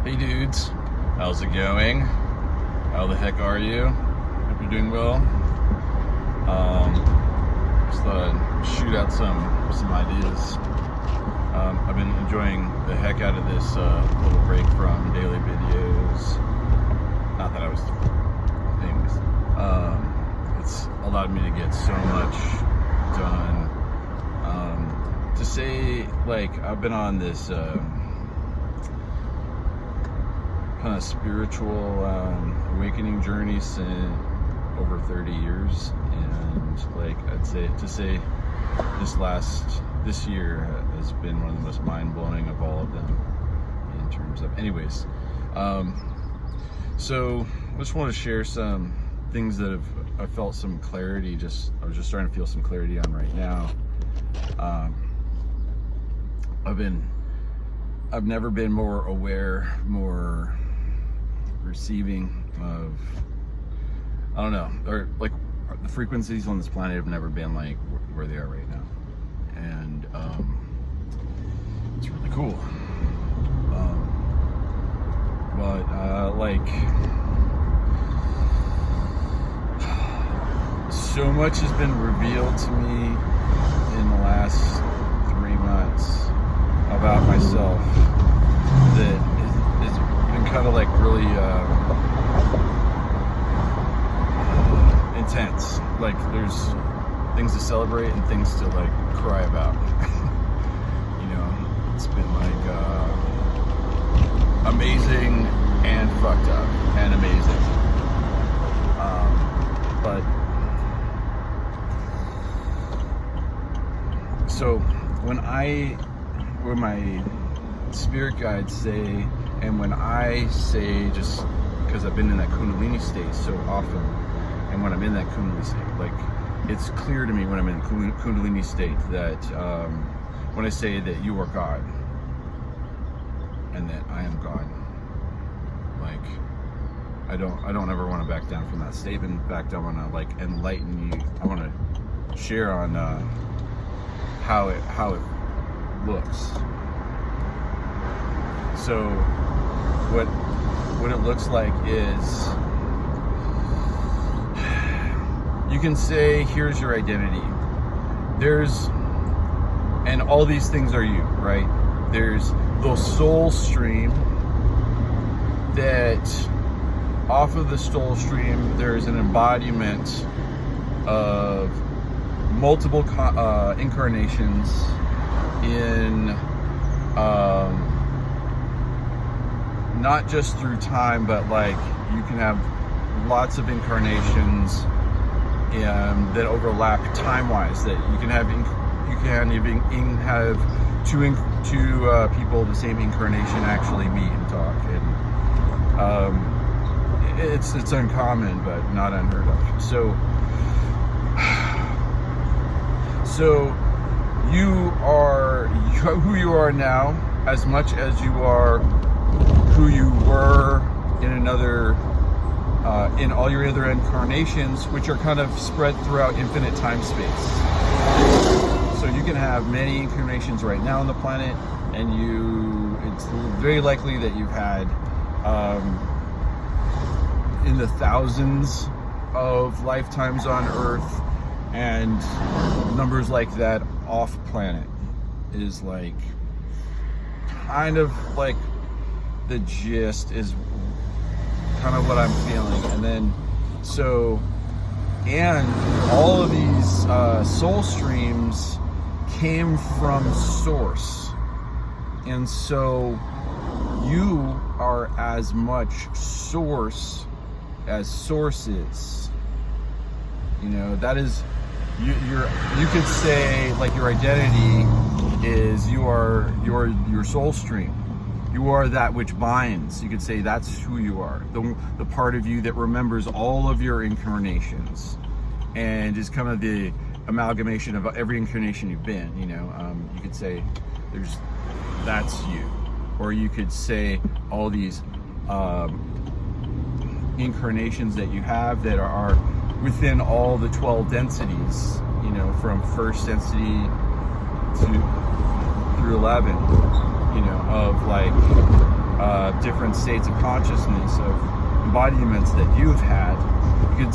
Hey dudes, how's it going? How the heck are you? Hope you're doing well. Just thought I'd shoot out some ideas. I've been enjoying the heck out of this little break from daily videos. Not that I was, anyways. It's allowed me to get so much done. To say, like, I've been on this kind of spiritual awakening journey since over 30 years, and like I'd say this year has been one of the most mind-blowing of all of them in terms of, anyways. So I just want to share some things that I felt some clarity, I was just starting to feel some clarity on right now. I've never been more aware, more receiving of, I don't know, or like the frequencies on this planet have never been like where they are right now, and it's really cool. Like, so much has been revealed to me in the last 3 months about myself that has been kind of like really intense. Like, there's things to celebrate and things to like cry about. You know, it's been like amazing and fucked up and amazing. But so when my spirit guides say, and when I say, just because I've been in that Kundalini state so often, and when I'm in that Kundalini state, like, it's clear to me when I'm in Kundalini state that when I say that you are God and that I am God, like, I don't ever want to back down from that statement. In fact, I want to like enlighten you. I want to share on how it looks. So what it looks like is, you can say, here's your identity. And all these things are you, right? There's the soul stream, that off of the soul stream, there's an embodiment of multiple incarnations in not just through time, but like you can have lots of incarnations that overlap time-wise. That you can even have two people of the same incarnation actually meet and talk, and it's uncommon but not unheard of. So you are who you are now, as much as you are who you were in another, in all your other incarnations, which are kind of spread throughout infinite time space. So you can have many incarnations right now on the planet, and it's very likely that you've had in the thousands of lifetimes on Earth, and numbers like that off planet is like kind of like the gist, is kind of what I'm feeling. And then and all of these soul streams came from source, and so you are as much source as source is. You know, that is, you could say, like, your identity is your soul stream. You are that which binds. You could say that's who you are. The part of you that remembers all of your incarnations, and is kind of the amalgamation of every incarnation you've been. You know, you could say that's you, or you could say all these incarnations that you have that are within all the 12 densities. You know, from first density through 11. You know, of like different states of consciousness, of embodiments that you've had. You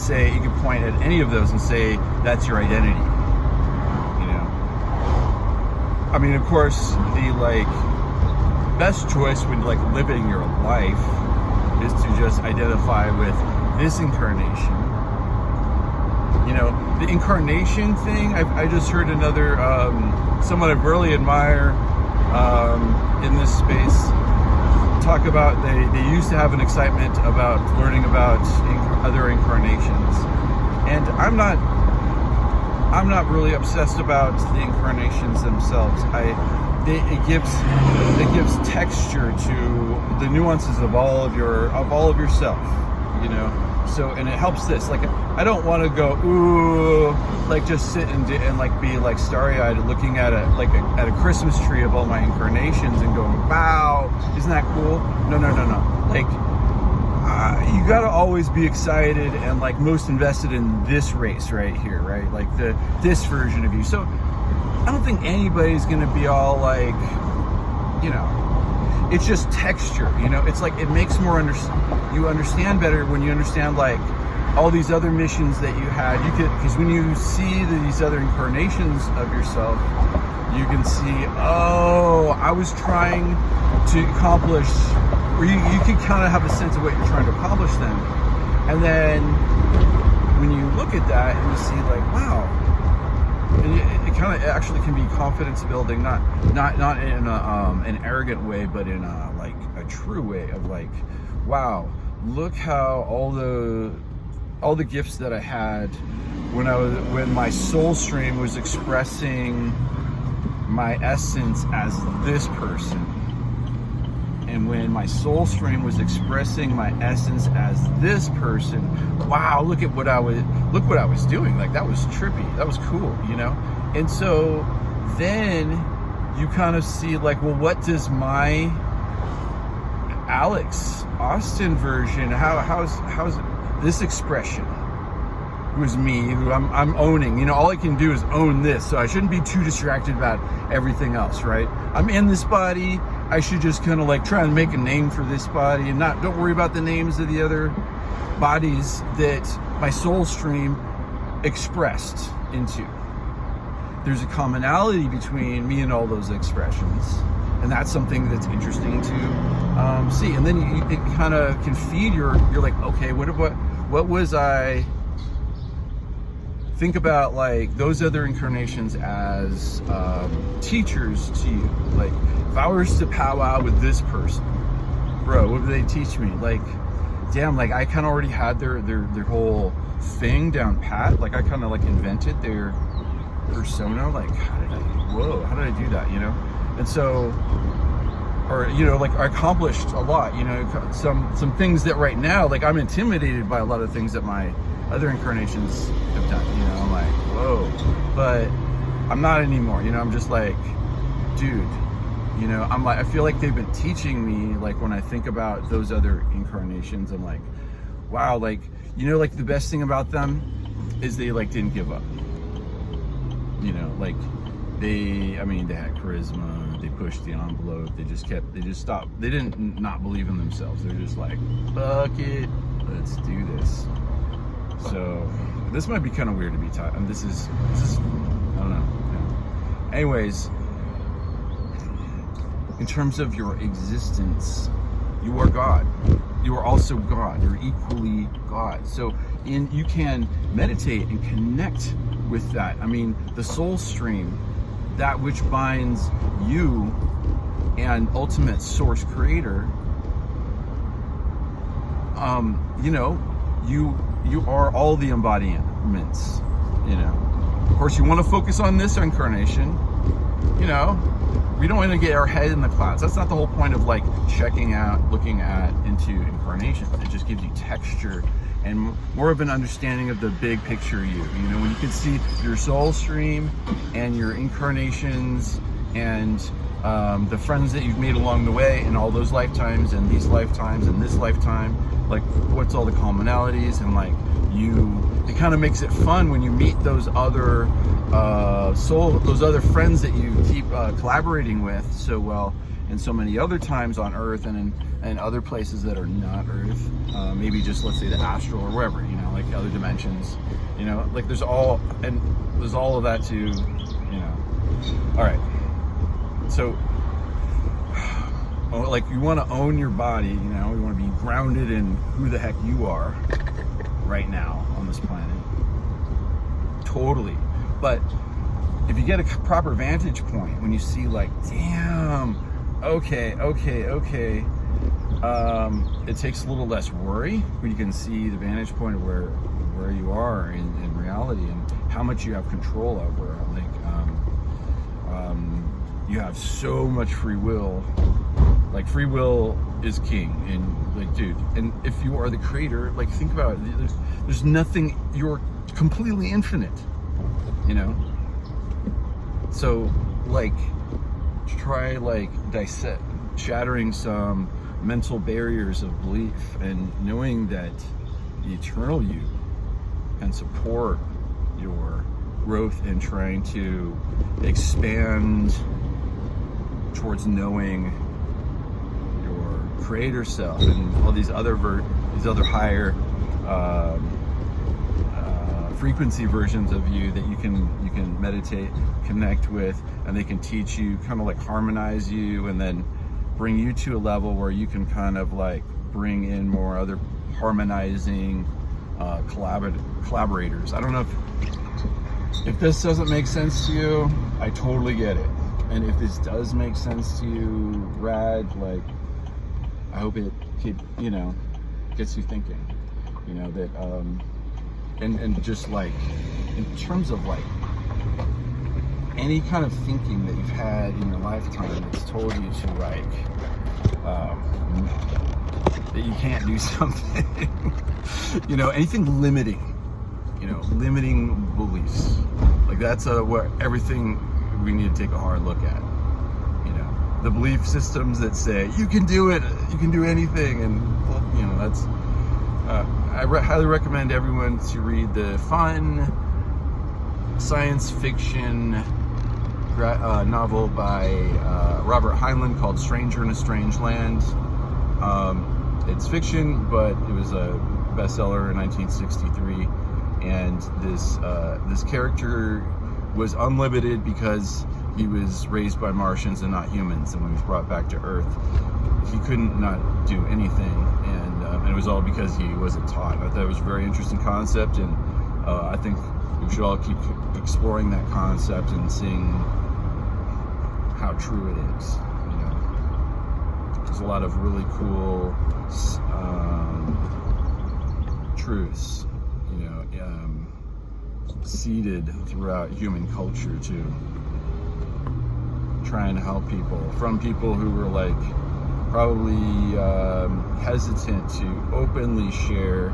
could point at any of those and say that's your identity. I mean, of course, the best choice when living your life is to just identify with this incarnation. The incarnation thing, I just heard another someone I really admire in this space talk about they used to have an excitement about learning about other incarnations, and I'm not really obsessed about the incarnations themselves. It gives texture to the nuances of all of yourself, So, and it helps this. I don't want to go just sit and be starry-eyed looking at a Christmas tree of all my incarnations and going, wow, isn't that cool? No. You gotta always be excited and most invested in this race right here, right? This version of you. So I don't think anybody's gonna be all it's just texture, it's it makes you understand better when you understand all these other missions that you had. Because when you see these other incarnations of yourself, you can see, I was trying to accomplish, or you can kind of have a sense of what you're trying to accomplish then. And then when you look at that and you see wow, and it kind of actually can be confidence building, not in an arrogant way, but in a true way of wow, look how all the gifts that I had when my soul stream was expressing my essence as this person, and when my soul stream was expressing my essence as this person, wow, look what I was doing. That was trippy, that was cool, And so then you kind of see well, what does my Alex Austin version, how's this expression, who's me, who I'm owning, all I can do is own this, so I shouldn't be too distracted about everything else, right? I'm in this body, I should just kind of try and make a name for this body and don't worry about the names of the other bodies that my soul stream expressed into. There's a commonality between me and all those expressions, and that's something that's interesting to see. And then it kind of can feed you're okay, what was I think about those other incarnations as teachers to you? If I was to powwow with this person, bro, what would they teach me? Damn, I kind of already had their whole thing down pat. I kind of invented their persona. How did I do that? And so, or I accomplished a lot. Some things that right now, I'm intimidated by a lot of things that my other incarnations have done. I'm whoa, but I'm not anymore. I'm just dude. I feel like they've been teaching me. When I think about those other incarnations, I'm wow. The best thing about them is they didn't give up. They had charisma, they pushed the envelope, they just stopped, they didn't not believe in themselves, they're just fuck it, let's do this. So this might be kind of weird to be taught, and this is I don't know. Anyways, in terms of your existence, you are God. You are also God. You're equally God. So you can meditate and connect with that. The soul stream, that which binds you and ultimate source creator, you are all the embodiments. Of course, you want to focus on this incarnation. We don't want to get our head in the clouds. That's not the whole point of checking out, looking into incarnation. It just gives you texture and more of an understanding of the big picture you. When you can see your soul stream and your incarnations and the friends that you've made along the way in all those lifetimes and these lifetimes and this lifetime, what's all the commonalities, and it kind of makes it fun when you meet those other those other friends that you keep collaborating with so well, and so many other times on Earth and in other places that are not Earth, maybe just, let's say, the astral or wherever, you know, like other dimensions, you know, like there's all of that too, you know. All right, so like you want to own your body, you know, you want to be grounded in who the heck you are right now on this planet. Totally. But if you get a proper vantage point, when you see like, damn, okay, it takes a little less worry when you can see the vantage point of where you are in reality and how much you have control over. Like, you have so much free will. Like, free will is king, and like, dude, and if you are the creator, like, think about it. There's nothing. You're completely infinite, you know. So, like, try like shattering some mental barriers of belief and knowing that the eternal you can support your growth in trying to expand towards knowing your creator self and all these other higher frequency versions of you that you can meditate, connect with, and they can teach you, kind of like harmonize you, and then bring you to a level where you can kind of like bring in more other harmonizing collaborators. I don't know if this doesn't make sense to you. I totally get it. And if this does make sense to you, rad, like, I hope it gets you thinking, you know, that and just like in terms of like any kind of thinking that you've had in your lifetime that's told you to like that you can't do something, you know, anything limiting, you know, limiting beliefs, like that's what everything we need to take a hard look at. You know, the belief systems that say you can do it, you can do anything, and you know, that's I highly recommend everyone to read the fun science fiction novel by Robert Heinlein called Stranger in a Strange Land. It's fiction, but it was a bestseller in 1963, and this character was unlimited because he was raised by Martians and not humans, and when he was brought back to Earth, he couldn't not do anything, and it was all because he wasn't taught. I thought it was a very interesting concept, and I think we should all keep exploring that concept and seeing how true it is. You know, there's a lot of really cool truths, you know, seeded throughout human culture to trying to help people, from people who were like probably hesitant to openly share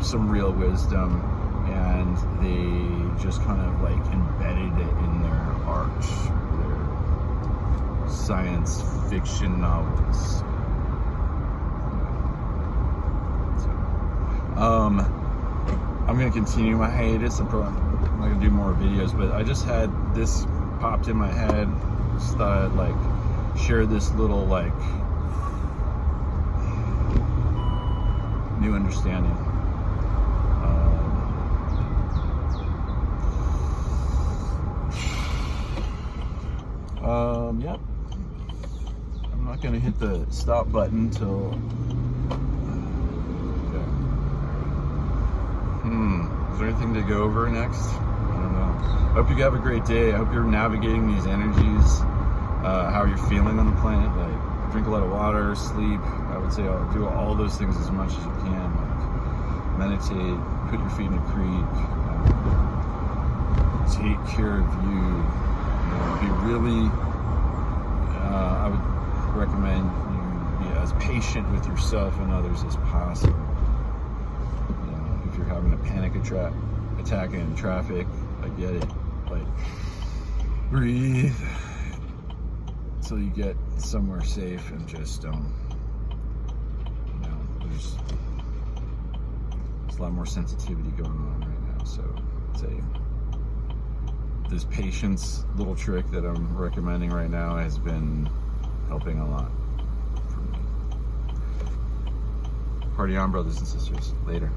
some real wisdom, and they just kind of like embedded it in their art, their science fiction novels. I'm going to continue my hiatus. I'm not going to do more videos, but I just had this popped in my head. Just thought I'd like share this little like new understanding. Yep. I'm not going to hit the stop button till. Is there anything to go over next? I don't know. I hope you have a great day. I hope you're navigating these energies, how you're feeling on the planet. Like, drink a lot of water, sleep. I would say do all those things as much as you can. Like, meditate, put your feet in a creek, take care of you. You know, be really, I would recommend you be as patient with yourself and others as possible. You're having a panic attack in traffic, I get it. Like, breathe until you get somewhere safe, and just you know, there's a lot more sensitivity going on right now. So I'd say this patience little trick that I'm recommending right now has been helping a lot for me. Party on, brothers and sisters. Later.